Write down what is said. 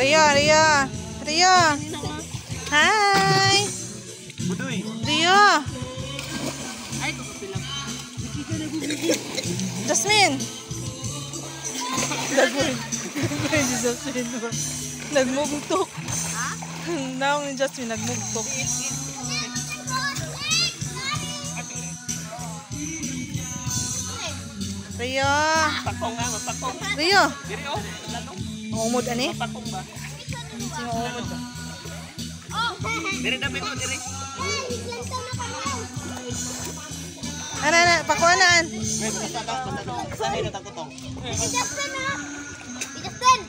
Rio, Rio. Rio. Hi. Rio. Jasmine. Jasmine. Nagmugtok. Naong ni Jasmine nagmugtok. Rio. Rio. Umod ani? Umod. Diri dami ko diri. Ana, pakuanan. Sanay na takutong. Justin na. Justin.